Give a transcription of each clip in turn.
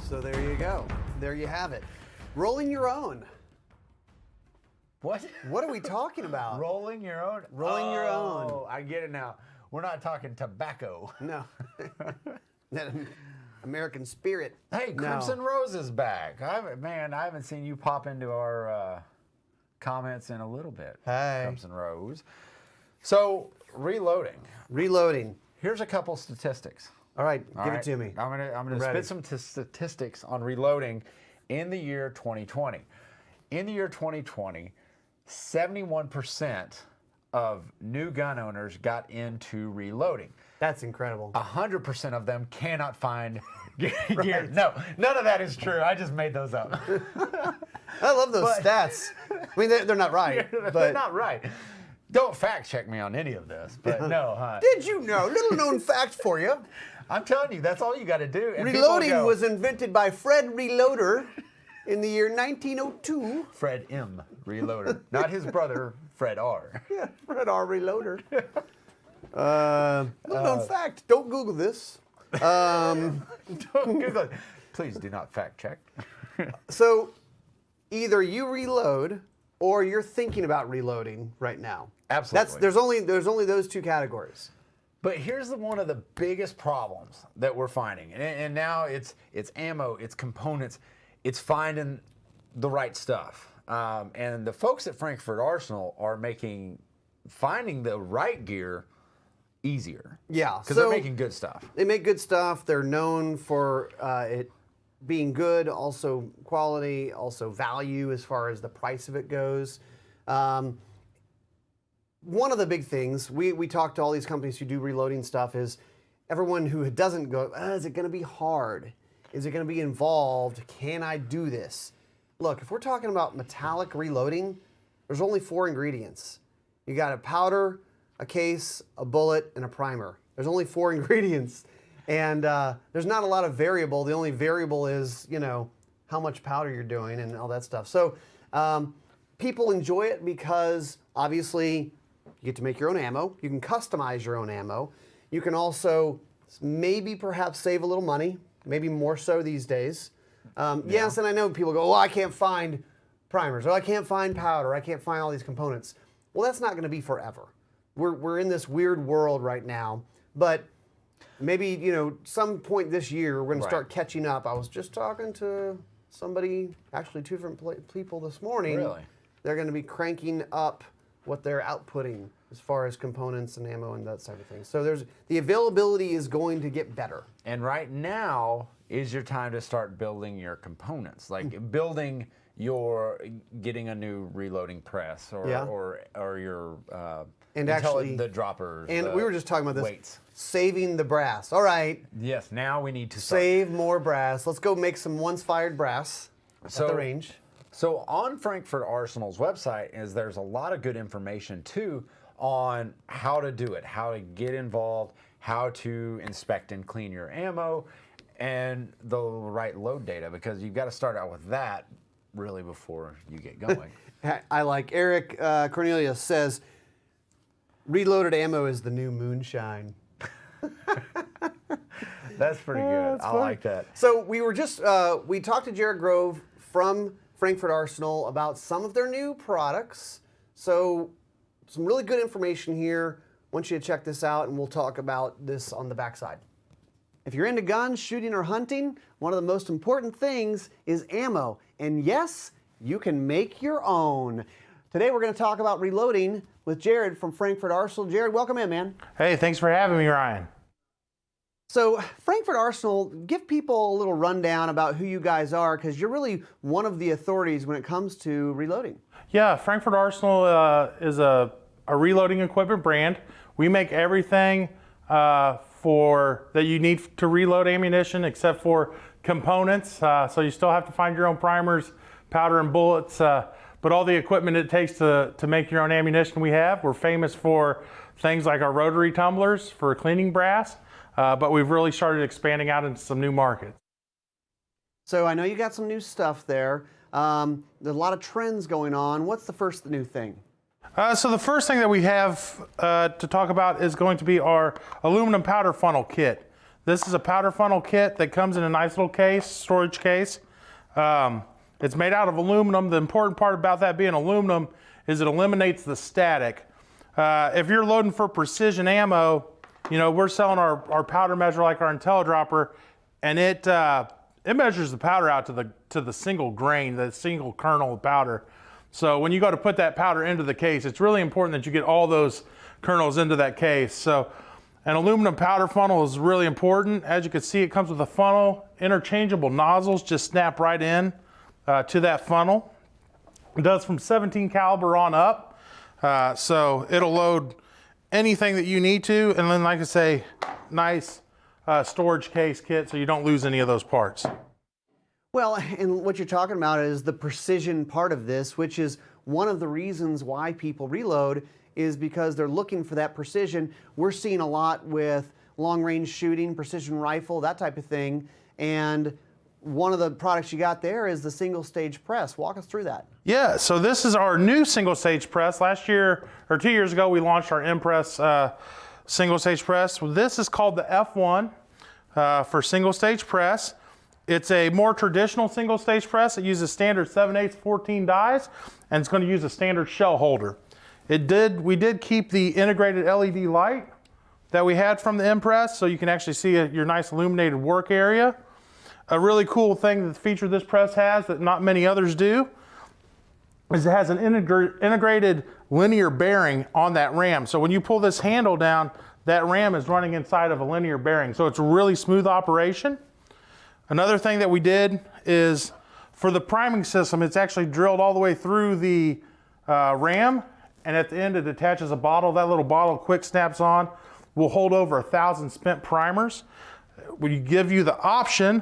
So there you go. There you have it. Rolling your own. What? What are we talking about? Rolling your own? Rolling your own. Oh, I get it now. We're not talking tobacco. No. That American spirit. Hey, Crimson Rose is back. I haven't seen you pop into our comments in a little bit. Hey. Crimson Rose. So, reloading. Reloading. Here's a couple statistics. All right, give it to me. I'm gonna spit some statistics on reloading in the year 2020. In the year 2020, 71% of new gun owners got into reloading. That's incredible. 100% of them cannot find gear. Right. No, none of that is true. I just made those up. I love those stats. I mean, they're not right. They're not right. Don't fact check me on any of this, but no, huh? Did you know? Little known fact for you. I'm telling you, that's all you got to do. And reloading was invented by Fred Reloader in the year 1902. Fred M. Reloader, not his brother, Fred R. Yeah, Fred R. Reloader. Little known fact. Don't Google this. Don't Google it. Please do not fact check. So, either you reload or you're thinking about reloading right now. Absolutely. There's only those two categories. But here's one of the biggest problems that we're finding, and now it's ammo, it's components, it's finding the right stuff. And the folks at Frankford Arsenal are finding the right gear easier. Yeah, because they're making good stuff. They make good stuff. They're known for it being good, also quality, also value as far as the price of it goes. One of the big things, we talk to all these companies who do reloading stuff, is everyone who doesn't go, is it going to be hard? Is it going to be involved? Can I do this? Look, if we're talking about metallic reloading, there's only 4 ingredients. You got a powder, a case, a bullet, and a primer. There's only 4 ingredients. And there's not a lot of variable. The only variable is, how much powder you're doing and all that stuff. So people enjoy it because, obviously, you get to make your own ammo. You can customize your own ammo. You can also maybe perhaps save a little money, maybe more so these days. Yes, and I know people go, I can't find primers. I can't find powder. I can't find all these components. Well, that's not going to be forever. We're in this weird world right now. But maybe, some point this year, we're going to start catching up. I was just talking to somebody, actually 2 different people this morning. Really? They're going to be cranking up what they're outputting as far as components and ammo and that side of things. So the availability is going to get better. And right now is your time to start building your components, like getting a new reloading press or your and actually the droppers. And we were just talking about this. Weights. Saving the brass. All right. Yes. Now we need to save more brass. Let's go make some once fired brass at the range. So on Frankford Arsenal's website there's a lot of good information too on how to do it, how to get involved, how to inspect and clean your ammo, and the right load data, because you've got to start out with that really before you get going. I like Eric Cornelius says, reloaded ammo is the new moonshine. That's pretty good. I like that. So we were just, we talked to Jarrod Grove from Frankford Arsenal about some of their new products. So some really good information here. I want you to check this out, and we'll talk about this on the backside. If you're into guns, shooting, or hunting, one of the most important things is ammo. And yes, you can make your own. Today we're going to talk about reloading with Jarrod from Frankford Arsenal. Jarrod, welcome in, man. Hey, thanks for having me, Ryan. So Frankford Arsenal, give people a little rundown about who you guys are, because you're really one of the authorities when it comes to reloading. Yeah, Frankford Arsenal is a reloading equipment brand. We make everything that you need to reload ammunition except for components. So you still have to find your own primers, powder, and bullets. But all the equipment it takes to make your own ammunition we have. We're famous for things like our rotary tumblers for cleaning brass. But we've really started expanding out into some new markets. So I know you got some new stuff there. There's a lot of trends going on. What's the first new thing? So the first thing that we have to talk about is going to be our aluminum powder funnel kit. This is a powder funnel kit that comes in a nice little case, storage case. It's made out of aluminum. The important part about that being aluminum is it eliminates the static. If you're loading for precision ammo, you know, we're selling our powder measure like our IntelliDropper, and it measures the powder out to the single grain, the single kernel of powder. So when you go to put that powder into the case, it's really important that you get all those kernels into that case. So an aluminum powder funnel is really important. As you can see, it comes with a funnel. Interchangeable nozzles just snap right in to that funnel. It does from 17 caliber on up. So it'll load anything that you need to. And then, like I say, nice storage case kit so you don't lose any of those parts. Well, and what you're talking about is the precision part of this, which is one of the reasons why people reload, is because they're looking for that precision. We're seeing a lot with long-range shooting, precision rifle, that type of thing. And one of the products you got there is the single-stage press. Walk us through that. Yeah, so this is our new single-stage press. Last year, or 2 years ago, we launched our Impress single-stage press. This is called the F1 for single-stage press. It's a more traditional single-stage press. It uses standard 7/8 14 dies, and it's going to use a standard shell holder. We did keep the integrated LED light that we had from the Impress, so you can actually see your nice illuminated work area. A really cool thing that the feature this press has that not many others do is it has an integrated linear bearing on that ram. So when you pull this handle down, that ram is running inside of a linear bearing. So it's a really smooth operation. Another thing that we did is for the priming system, it's actually drilled all the way through the ram, and at the end it attaches a bottle. That little bottle quick snaps on. Will hold over 1,000 spent primers. We give you the option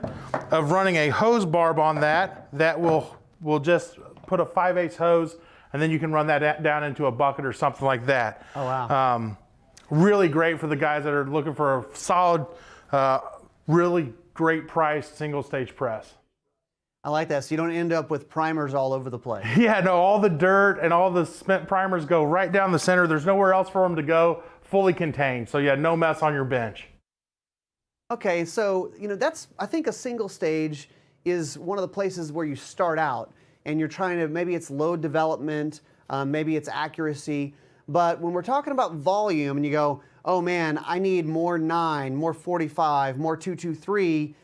of running a hose barb on that will just put a 5/8 hose, and then you can run that down into a bucket or something like that. Oh, wow. Really great for the guys that are looking for a solid, really great priced single stage press. I like that, so you don't end up with primers all over the place. Yeah, no, all the dirt and all the spent primers go right down the center. There's nowhere else for them to go, fully contained. So yeah, no mess on your bench. Okay, so, you know, I think a single stage is one of the places where you start out and you're trying to, maybe it's load development, maybe it's accuracy, but when we're talking about volume and you go, oh man, I need more 9, more 45, more 223,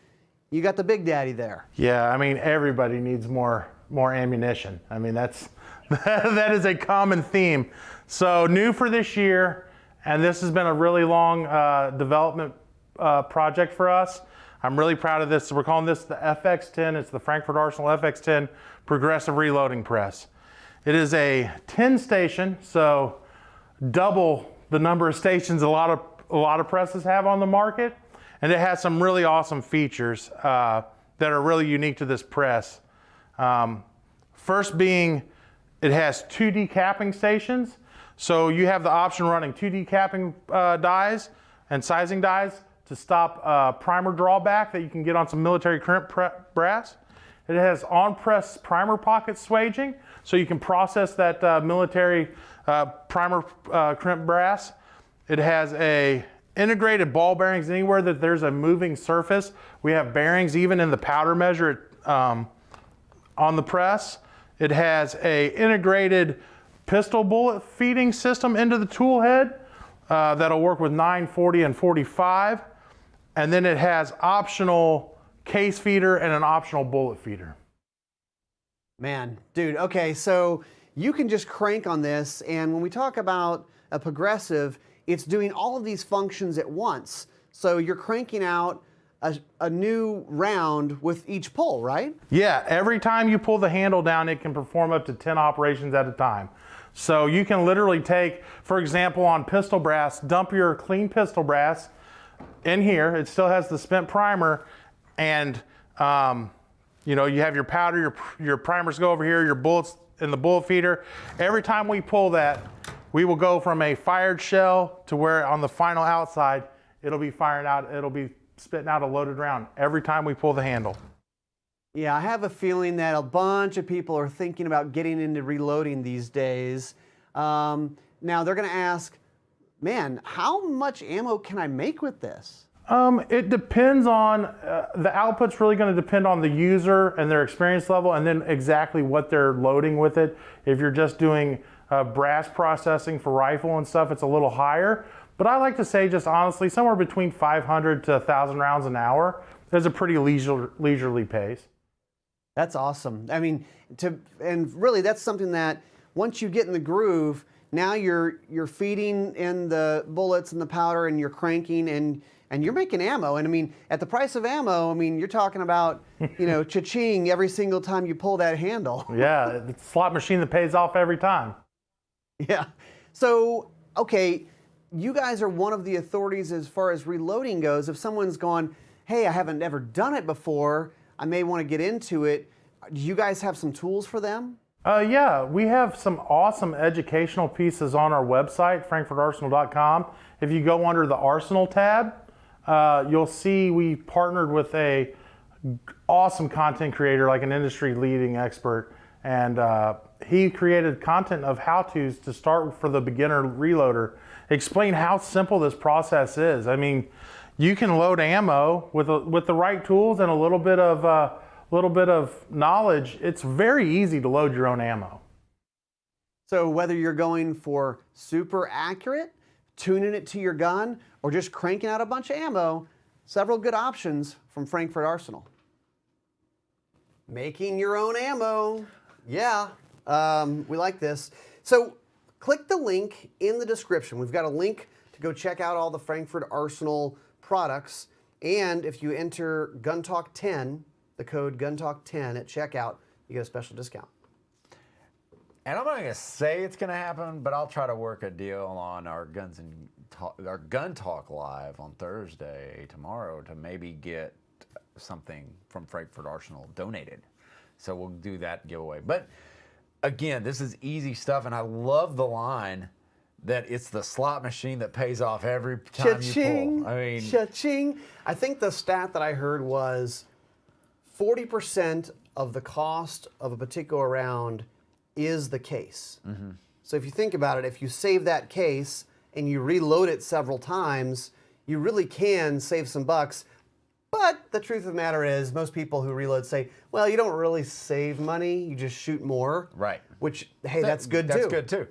you got the big daddy there. Yeah, I mean, everybody needs more ammunition. I mean, that is a common theme. So new for this year, and this has been a really long development project for us. I'm really proud of this. We're calling this the FX10. It's the Frankford Arsenal FX10 Progressive Reloading Press. It is a 10 station, so double the number of stations a lot of presses have on the market, and it has some really awesome features that are really unique to this press. First being, it has 2 decapping stations, so you have the option running 2 decapping dies and sizing dies to stop primer drawback that you can get on some military crimp brass. It has on-press primer pocket swaging, so you can process that military primer crimp brass. It has a integrated ball bearings anywhere that there's a moving surface. We have bearings even in the powder measure on the press. It has a integrated pistol bullet feeding system into the tool head that'll work with 9, 40, and 45. And then it has optional case feeder and an optional bullet feeder. Man, dude, okay, so you can just crank on this, and when we talk about a progressive, it's doing all of these functions at once. So you're cranking out a new round with each pull, right? Yeah, every time you pull the handle down, it can perform up to 10 operations at a time. So you can literally take, for example, on pistol brass, dump your clean pistol brass in here. It still has the spent primer, and you know, you have your powder, your primers go over here, your bullets in the bullet feeder. Every time we pull that, we will go from a fired shell to where on the final outside, it'll be firing out, it'll be spitting out a loaded round every time we pull the handle. Yeah, I have a feeling that a bunch of people are thinking about getting into reloading these days. Now they're gonna ask, man, how much ammo can I make with this? It depends on, the output's really going to depend on the user and their experience level, and then exactly what they're loading with it. If you're just doing brass processing for rifle and stuff, it's a little higher. But I like to say, just honestly, somewhere between 500 to 1,000 rounds an hour is a pretty leisurely pace. That's awesome. I mean, and really that's something that once you get in the groove, now you're feeding in the bullets and the powder, and you're cranking and you're making ammo. And I mean, at the price of ammo, I mean, you're talking about, cha-ching every single time you pull that handle. Yeah, it's a slot machine that pays off every time. Yeah. So, okay, you guys are one of the authorities as far as reloading goes. If someone's gone, hey, I haven't ever done it before, I may want to get into it. Do you guys have some tools for them? Yeah, we have some awesome educational pieces on our website, frankfordarsenal.com. If you go under the Arsenal tab, you'll see we partnered with a awesome content creator, like an industry leading expert, and he created content of how-tos to start for the beginner reloader, explain how simple this process is. I mean, you can load ammo with the right tools and a little bit of knowledge. It's very easy to load your own ammo. So whether you're going for super accurate, tuning it to your gun, or just cranking out a bunch of ammo, several good options from Frankford Arsenal. Making your own ammo. Yeah, we like this. So click the link in the description. We've got a link to go check out all the Frankford Arsenal products. And if you enter Gun Talk 10, the code GunTalk10 at checkout, you get a special discount. And I'm not going to say it's going to happen, but I'll try to work a deal on our our Gun Talk Live on Thursday, tomorrow, to maybe get something from Frankford Arsenal donated. So we'll do that giveaway. But again, this is easy stuff, and I love the line that it's the slot machine that pays off every time Cha-ching, you pull. I mean, cha-ching. I think the stat that I heard was 40% of the cost of a particular round is the case. Mm-hmm. So if you think about it, if you save that case and you reload it several times, you really can save some bucks. But the truth of the matter is, most people who reload say, well, you don't really save money, you just shoot more. Right. Which, hey, that's good too. That's good too.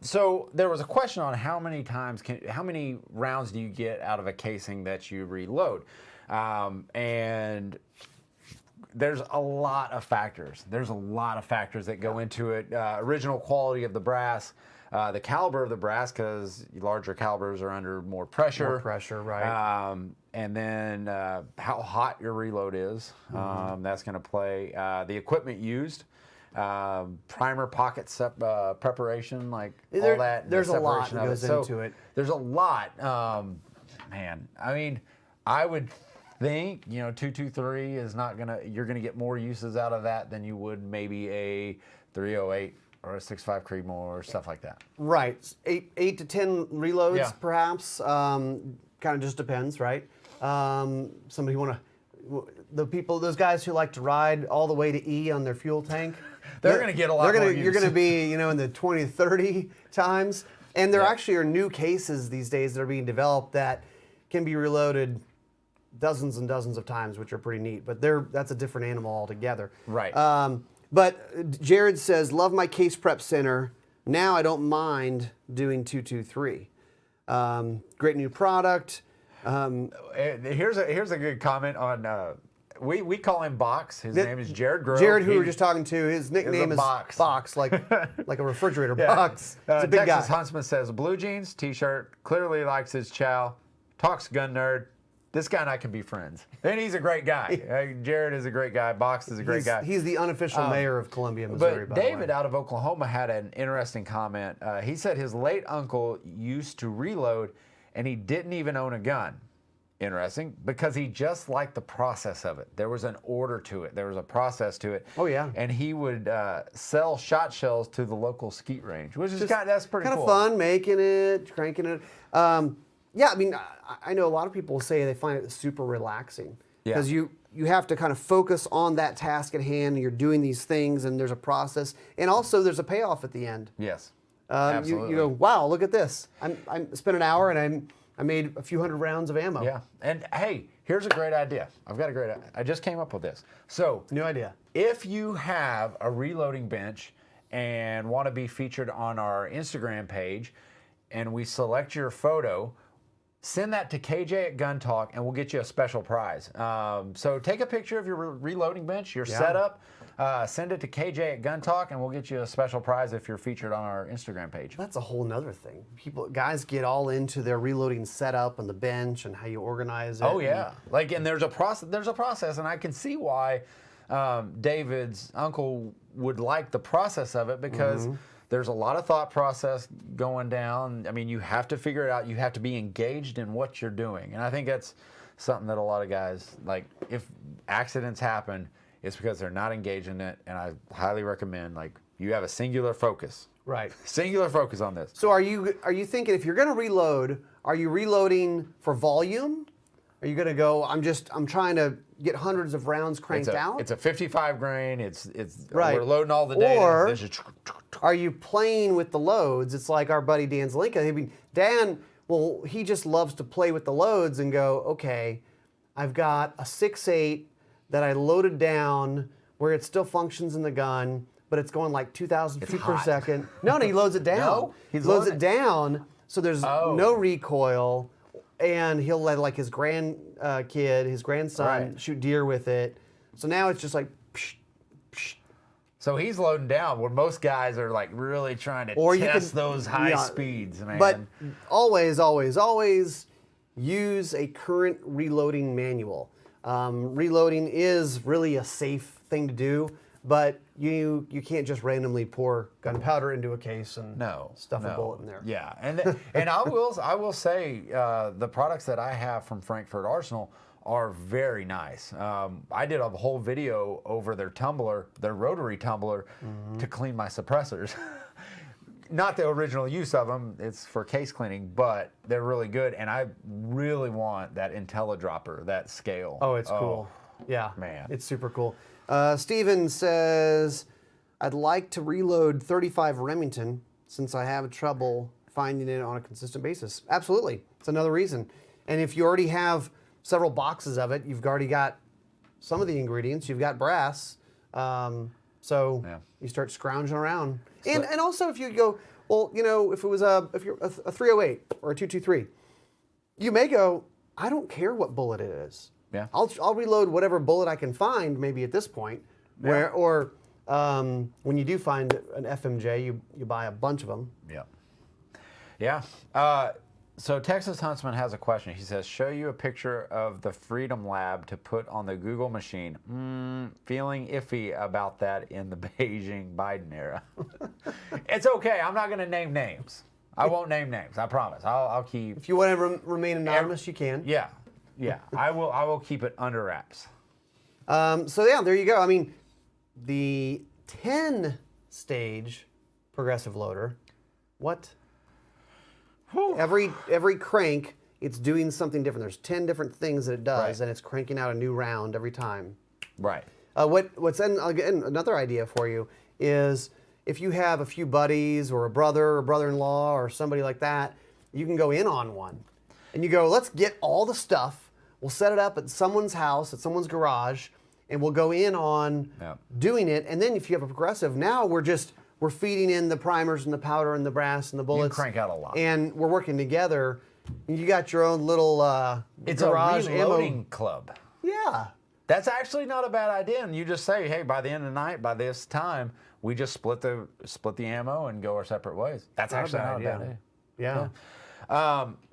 So there was a question on how many rounds do you get out of a casing that you reload? And there's a lot of factors. There's a lot of factors that go into it. Original quality of the brass, the caliber of the brass, because larger calibers are under more pressure. More pressure, right. And then how hot your reload is. That's going to play. The equipment used. Primer pocket preparation, like all that. There's a lot that goes into it. There's a lot. Man, I mean, I would think, 223 is not gonna. You're gonna get more uses out of that than you would maybe a 308 or a 6.5 Creedmoor or stuff like that. Right, 8 to 10 reloads, Yeah. perhaps. Kind of just depends, right? Somebody those guys who like to ride all the way to E on their fuel tank. They're going to get a lot more use. You're going to be, in the 20 to 30 times. And there actually are new cases these days that are being developed that can be reloaded dozens and dozens of times, which are pretty neat. But that's a different animal altogether. Right. But Jarrod says, love my case prep center. Now I don't mind doing 223. Great new product. Here's a good comment on. We call him Box. His name is Jarrod Grove. Jarrod, who we were just talking to, his nickname is Box, like a refrigerator box. He's a big Texas guy. Huntsman says, blue jeans, t-shirt, clearly likes his chow, talks gun nerd. This guy and I can be friends. And he's a great guy. Jarrod is a great guy. Box is a great guy. He's the unofficial mayor of Columbia, Missouri, But by David the way. out of Oklahoma had an interesting comment. He said his late uncle used to reload, and he didn't even own a gun. Interesting, because he just liked the process of it. There was an order to it. There was a process to it. Oh, yeah. And he would sell shot shells to the local skeet range, which is that's pretty kind cool. of fun, making it, cranking it. Yeah, I mean, I know a lot of people say they find it super relaxing because you have to kind of focus on that task at hand, and you're doing these things, and there's a process, and also there's a payoff at the end. Yes, absolutely. You go, wow, look at this. I spent an hour, and I made a few hundred rounds of ammo. Yeah. And hey, here's a great idea. I just came up with this. So, New idea. if you have a reloading bench and want to be featured on our Instagram page, and we select your photo, send that to KJ at Gun Talk, and we'll get you a special prize. So take a picture of your reloading bench, your setup, send it to KJ at Gun Talk, and we'll get you a special prize if you're featured on our Instagram page. That's a whole nother thing. Guys get all into their reloading setup and the bench and how you organize it. Oh yeah, and there's a process. There's a process, and I can see why David's uncle would like the process of it because. There's a lot of thought process going down. I mean, you have to figure it out. You have to be engaged in what you're doing. And I think that's something that a lot of guys, like, if accidents happen, it's because they're not engaged in it. And I highly recommend, like, you have a singular focus. Right. Singular focus on this. So are you thinking if you're going to reload, are you reloading for volume? Are you going to go, I'm trying to get hundreds of rounds cranked out? It's a 55 grain. It's Right. We're loading all the data. Or are you playing with the loads? It's like our buddy Dan Zelinka. I mean, Dan, well, he just loves to play with the loads and go, okay, I've got a 6.8 that I loaded down where it still functions in the gun, but it's going like 2,000 feet per hot. second. No, he loads it down. No, he he's loads loading it down so there's no recoil, and he'll let like his his grandson, Right. shoot deer with it. So now it's just like, psh, psh. So he's loading down where most guys are like really trying to Or you test could- those high yeah. speeds, man. But always, always, always use a current reloading manual. Reloading is really a safe thing to do, but you can't just randomly pour gunpowder into a case and stuff a bullet in there. Yeah, and I will say the products that I have from Frankford Arsenal are very nice. I did a whole video over their tumbler, their rotary tumbler, to clean my suppressors. Not the original use of them, it's for case cleaning, but they're really good, and I really want that IntelliDropper, that scale. Oh, it's cool. Yeah, man. It's super cool. Steven says, I'd like to reload 35 Remington since I have trouble finding it on a consistent basis. Absolutely. It's another reason. And if you already have several boxes of it, you've already got some of the ingredients. You've got brass. So you start scrounging around. And also if you go, well, you know, if you're a 308 or a 223, you may go, I don't care what bullet it is. Yeah. I'll reload whatever bullet I can find maybe at this point. When you do find an FMJ, you buy a bunch of them. Yeah. Yeah. So Texas Huntsman has a question. He says, show you a picture of the Freedom Lab to put on the Google machine. Feeling iffy about that in the Beijing Biden era. It's okay. I'm not going to name names. I won't name names. I promise. I'll keep. If you want to remain anonymous, you can. Yeah. Yeah. I will keep it under wraps. So yeah, there you go. I mean, the 10-stage progressive loader. What? Every crank, it's doing something different. There's 10 different things that it does, and it's cranking out a new round every time. Right. What's again, another idea for you is if you have a few buddies or a brother or brother-in-law or somebody like that, you can go in on one. And you go, let's get all the stuff. We'll set it up at someone's house, at someone's garage, and we'll go in on doing it. And then if you have a progressive, now we're feeding in the primers and the powder and the brass and the bullets. You can crank out a lot. And we're working together. And you got your own little It's garage a reloading ammo club. Yeah. That's actually not a bad idea. And you just say, hey, by the end of the night, by this time, we just split the ammo and go our separate ways. That's actually not a bad idea. Yeah.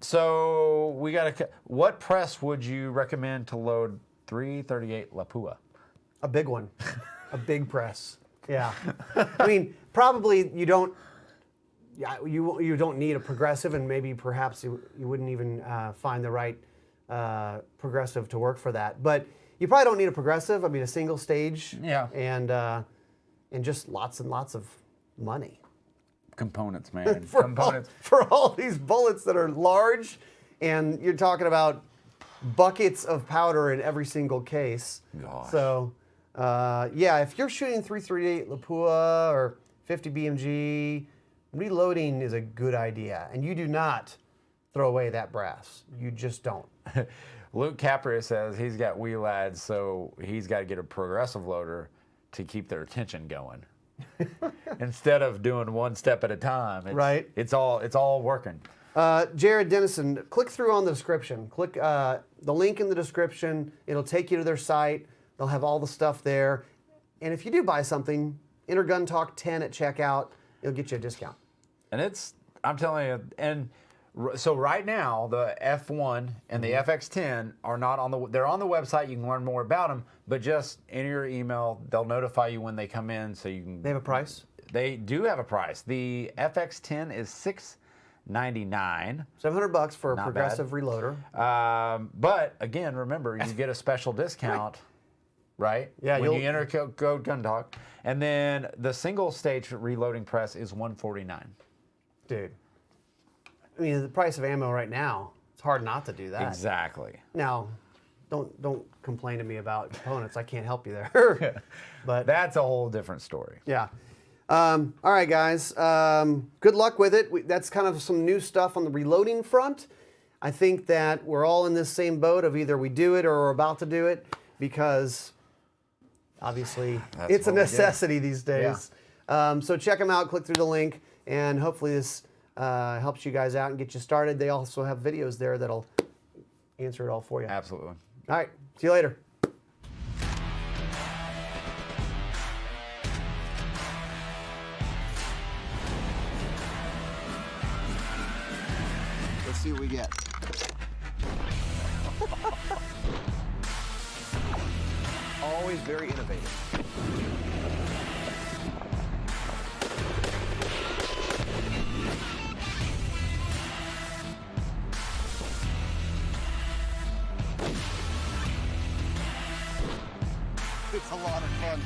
So we got what press would you recommend to load 338 Lapua? A big one. A big press. Yeah. I mean, probably you don't need a progressive, and maybe perhaps you wouldn't even find the right progressive to work for that. But you probably don't need a progressive. I mean, a single stage. Yeah. And just lots and lots of money. Components, man. For all these bullets that are large, and you're talking about buckets of powder in every single case. Gosh. So, if you're shooting 338 Lapua or 50 BMG, reloading is a good idea. And you do not throw away that brass. You just don't. Luke Capria says he's got wee lads, so he's got to get a progressive loader to keep their attention going. Instead of doing one step at a time. Right. It's all working. Jarrod Dennison, click through on the description. Click the link in the description. It'll take you to their site. They'll have all the stuff there. And if you do buy something, enter Gun Talk 10 at checkout. It'll get you a discount. And I'm telling you, and so right now the F1 and the FX10 are not they're on the website. You can learn more about them, but just enter your email. They'll notify you when they come in, so you can. They have a price? They do have a price. The FX10 is $699. $700 for a Not progressive reloader. But again, remember, you get a special discount, right? Yeah, when you enter code Gun Talk, and then the single stage reloading press is $149. Dude. I mean, the price of ammo right now, it's hard not to do that. Exactly. Now, don't complain to me about components. I can't help you there. But That's a whole different story. yeah. All right, guys. Good luck with it. That's kind of some new stuff on the reloading front. I think that we're all in this same boat of either we do it or we're about to do it, because obviously it's a what we do. necessity these days. So check them out. Click through the link, and hopefully this helps you guys out and get you started. They also have videos there that'll answer it all for you. Absolutely. All right. See you later. Let's see what we get. Always very innovative. It's a lot of fun.